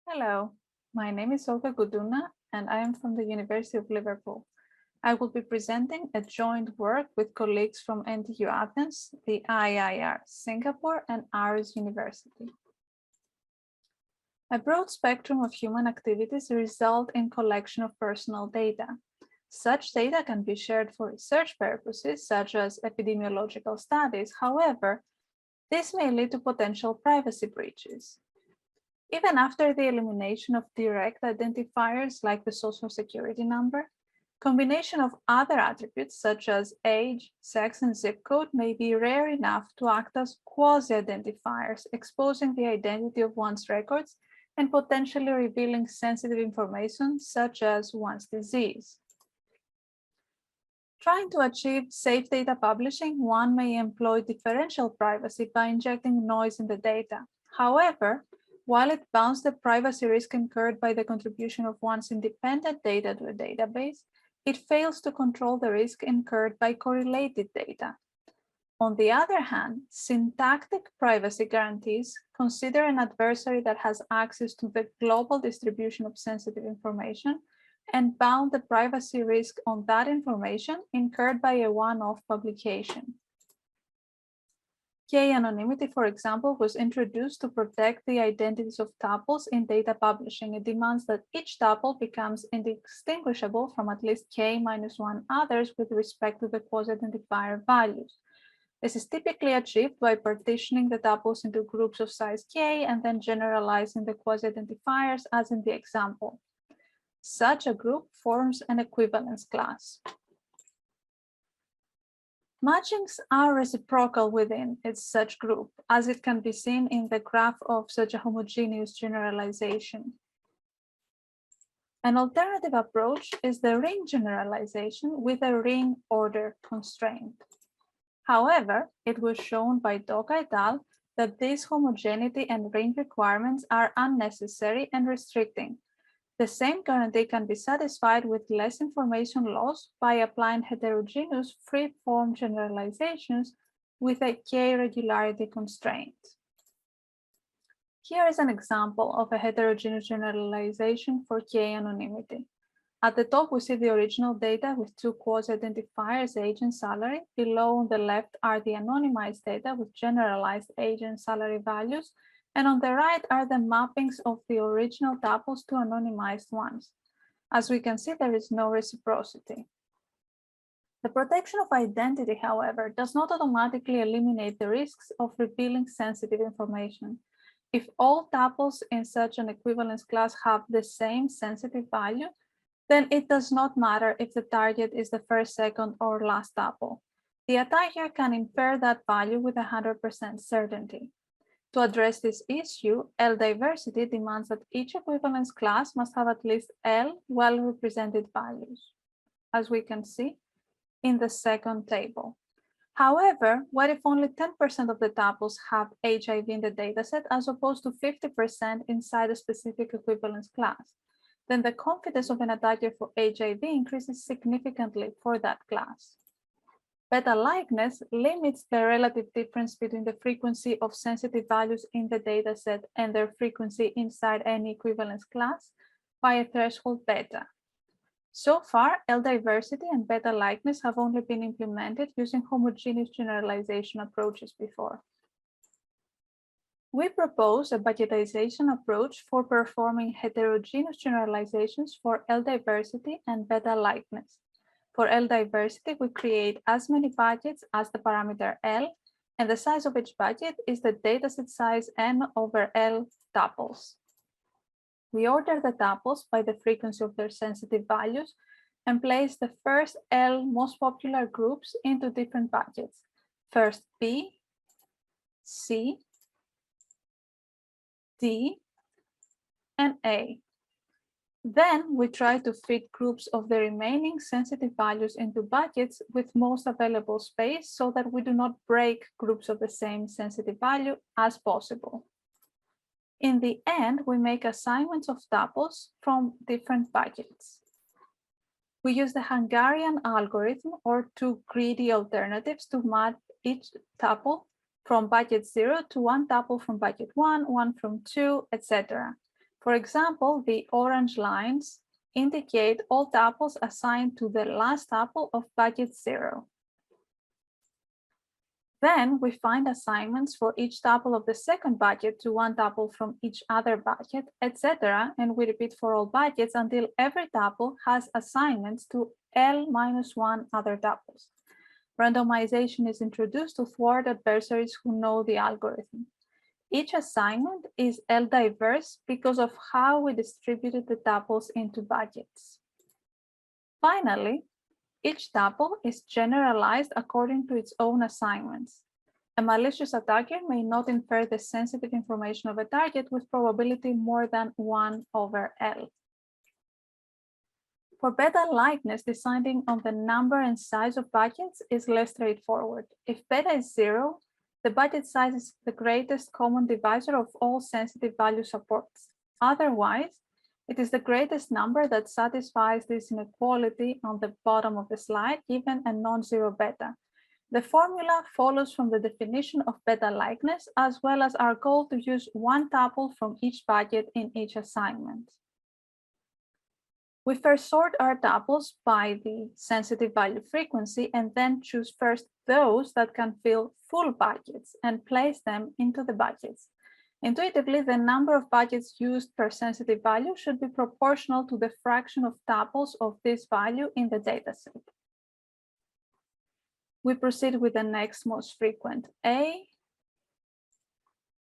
Hello, my name is Olga Guduna and I am from the University of Liverpool. I will be presenting a joint work with colleagues from NTU Athens, the IIR Singapore and Aarhus University. A broad spectrum of human activities result in collection of personal data. Such data can be shared for research purposes, such as epidemiological studies. However, this may lead to potential privacy breaches. Even after the elimination of direct identifiers like the social security number, combination of other attributes such as age, sex, and zip code may be rare enough to act as quasi-identifiers, exposing the identity of one's records and potentially revealing sensitive information such as one's disease. Trying to achieve safe data publishing, one may employ differential privacy by injecting noise in the data. However, while it bounds the privacy risk incurred by the contribution of one's independent data to a database, it fails to control the risk incurred by correlated data. On the other hand, syntactic privacy guarantees consider an adversary that has access to the global distribution of sensitive information and bound the privacy risk on that information incurred by a one-off publication. K-anonymity, for example, was introduced to protect the identities of tuples in data publishing. It demands that each tuple becomes indistinguishable from at least K-1 others with respect to the quasi-identifier values. This is typically achieved by partitioning the tuples into groups of size K and then generalizing the quasi-identifiers as in the example. Such a group forms an equivalence class. Matchings are reciprocal within such group, as it can be seen in the graph of such a homogeneous generalization. An alternative approach is the ring generalization with a ring order constraint. However, it was shown by Doga et al. That this homogeneity and ring requirements are unnecessary and restricting. The same guarantee can be satisfied with less information loss by applying heterogeneous free-form generalizations with a K-regularity constraint. Here is an example of a heterogeneous generalization for K-anonymity. At the top, we see the original data with two quasi-identifiers, age and salary. Below on the left are the anonymized data with generalized age and salary values. And on the right are the mappings of the original tuples to anonymized ones. As we can see, there is no reciprocity. The protection of identity, however, does not automatically eliminate the risks of revealing sensitive information. If all tuples in such an equivalence class have the same sensitive value, then it does not matter if the target is the first, second, or last tuple. The attacker can infer that value with 100% certainty. To address this issue, L-diversity demands that each equivalence class must have at least L well-represented values, as we can see in the second table. However, what if only 10% of the tuples have HIV in the dataset as opposed to 50% inside a specific equivalence class? Then the confidence of an attacker for HIV increases significantly for that class. Beta-likeness limits the relative difference between the frequency of sensitive values in the dataset and their frequency inside any equivalence class by a threshold beta. So far, L-diversity and beta-likeness have only been implemented using homogeneous generalization approaches before. We propose a bucketization approach for performing heterogeneous generalizations for L-diversity and beta-likeness. For L-diversity, we create as many buckets as the parameter L, and the size of each bucket is the dataset size N over L tuples. We order the tuples by the frequency of their sensitive values and place the first L most popular groups into different buckets. First B, C, D, and A. Then we try to fit groups of the remaining sensitive values into buckets with most available space so that we do not break groups of the same sensitive value as possible. In the end, we make assignments of tuples from different buckets. We use the Hungarian algorithm or two greedy alternatives to map each tuple from bucket 0 to one tuple from bucket 1, one from 2, etc. For example, the orange lines indicate all tuples assigned to the last tuple of bucket 0. Then we find assignments for each tuple of the second bucket to one tuple from each other bucket, etc. And we repeat for all buckets until every tuple has assignments to L-1 other tuples. Randomization is introduced to thwart adversaries who know the algorithm. Each assignment is L-diverse because of how we distributed the tuples into buckets. Finally, each tuple is generalized according to its own assignments. A malicious attacker may not infer the sensitive information of a target with probability more than 1/L. For beta likeness, deciding on the number and size of buckets is less straightforward. If beta is 0, the bucket size is the greatest common divisor of all sensitive value supports. Otherwise, it is the greatest number that satisfies this inequality on the bottom of the slide, given a non-zero beta. The formula follows from the definition of beta likeness, as well as our goal to use one tuple from each bucket in each assignment. We first sort our tuples by the sensitive value frequency and then choose first those that can fill full buckets and place them into the buckets. Intuitively, the number of buckets used per sensitive value should be proportional to the fraction of tuples of this value in the dataset. We proceed with the next most frequent A,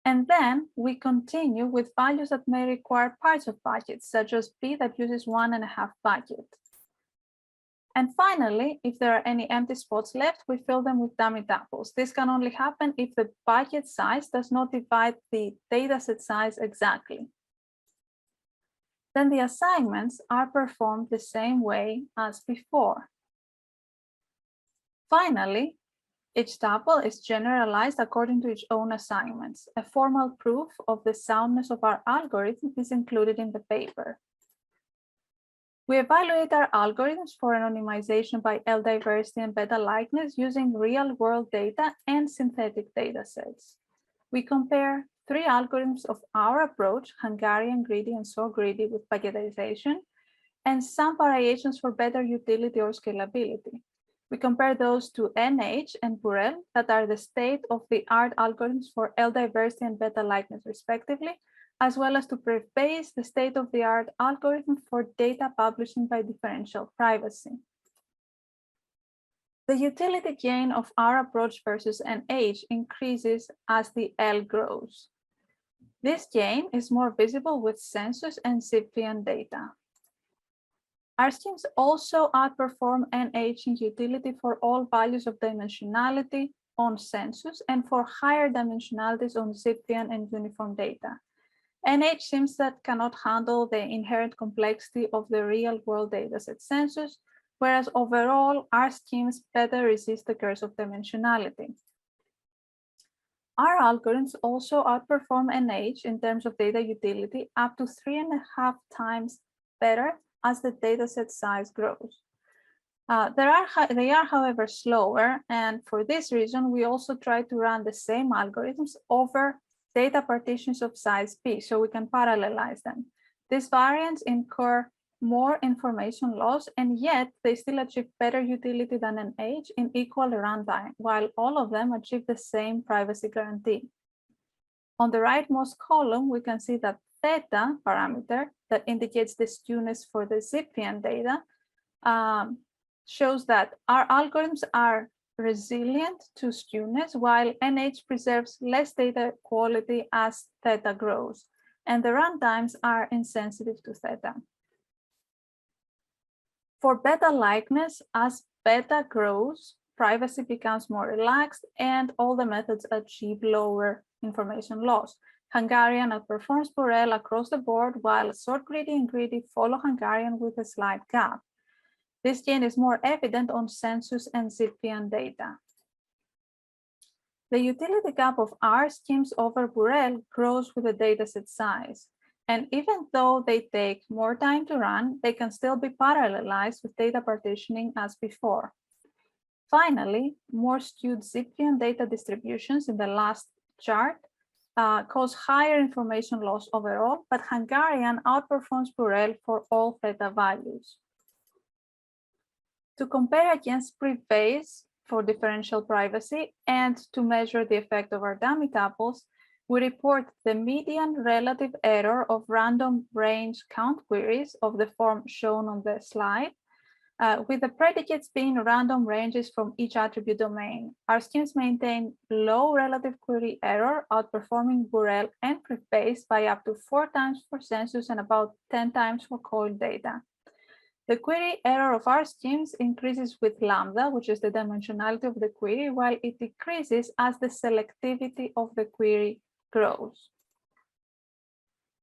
and then we continue with values that may require parts of buckets, such as B that uses 1.5 buckets. And finally, if there are any empty spots left, we fill them with dummy tuples. This can only happen if the bucket size does not divide the dataset size exactly. Then the assignments are performed the same way as before. Finally, each tuple is generalized according to its own assignments. A formal proof of the soundness of our algorithm is included in the paper. We evaluate our algorithms for anonymization by L-diversity and beta likeness using real-world data and synthetic data sets. We compare 3 algorithms of our approach, Hungarian greedy and SOR greedy with packetization, and some variations for better utility or scalability. We compare those to NH and Burrell that are the state-of-the-art algorithms for L-diversity and beta likeness respectively, as well as to Pref-Bayes, the state-of-the-art algorithm for data publishing by differential privacy. The utility gain of our approach versus NH increases as the L grows. This gain is more visible with census and Zipf data. Our schemes also outperform NH in utility for all values of dimensionality on census and for higher dimensionalities on Zipf and uniform data. NH schemes that cannot handle the inherent complexity of the real-world dataset census, whereas overall, our schemes better resist the curse of dimensionality. Our algorithms also outperform NH in terms of data utility up to 3.5 times better as the dataset size grows. They are, however, slower, and for this reason, we also try to run the same algorithms over data partitions of size P, so we can parallelize them. These variants incur more information loss, and yet they still achieve better utility than NH in equal runtime, while all of them achieve the same privacy guarantee. On the rightmost column, we can see that theta parameter that indicates the skewness for the Zipf data shows that our algorithms are resilient to skewness, while NH preserves less data quality as theta grows, and the runtimes are insensitive to theta. For beta likeness, as beta grows, privacy becomes more relaxed and all the methods achieve lower information loss. Hungarian outperforms Burrell across the board, while SOR greedy and greedy follow Hungarian with a slight gap. This gain is more evident on census and Zipf data. The utility gap of our schemes over Burrell grows with the dataset size. And even though they take more time to run, they can still be parallelized with data partitioning as before. Finally, more skewed Zipf data distributions in the last chart cause higher information loss overall, but Hungarian outperforms Burrell for all theta values. To compare against PRIV-Bayes for differential privacy and to measure the effect of our dummy tuples, we report the median relative error of random range count queries of the form shown on the slide, with the predicates being random ranges from each attribute domain. Our schemes maintain low relative query error, outperforming Burrell and PRIV-Bayes by up to 4 times for census and about 10 times for COIL data. The query error of our schemes increases with lambda, which is the dimensionality of the query, while it decreases as the selectivity of the query grows.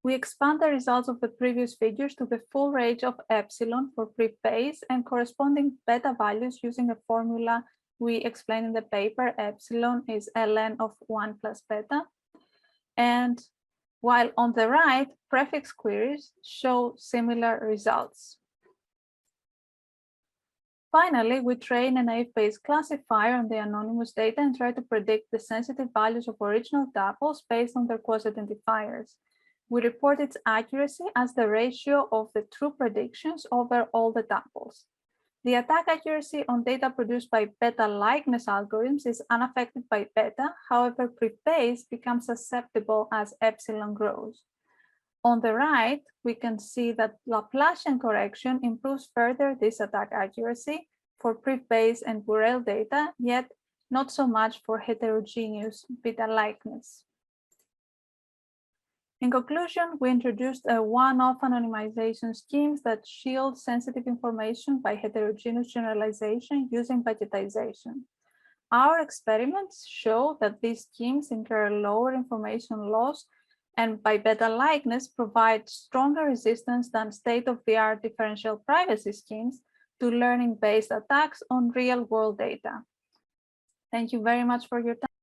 We expand the results of the previous figures to the full range of epsilon for PRIV-Bayes and corresponding beta values using a formula we explained in the paper. Epsilon is ln of 1 plus beta. And while on the right, prefix queries show similar results. Finally, we train a naive-Bayes classifier on the anonymous data and try to predict the sensitive values of original tuples based on their quasi-identifiers. We report its accuracy as the ratio of the true predictions over all the tuples. The attack accuracy on data produced by beta likeness algorithms is unaffected by beta. However, PRIV-Bayes becomes susceptible as epsilon grows. On the right, we can see that Laplacian correction improves further this attack accuracy for PRIV-Bayes and Burrell data, yet not so much for heterogeneous beta likeness. In conclusion, we introduced a one-off anonymization schemes that shield sensitive information by heterogeneous generalization using budgetization. Our experiments show that these schemes incur lower information loss and by beta likeness provide stronger resistance than state-of-the-art differential privacy schemes to learning-based attacks on real-world data. Thank you very much for your time.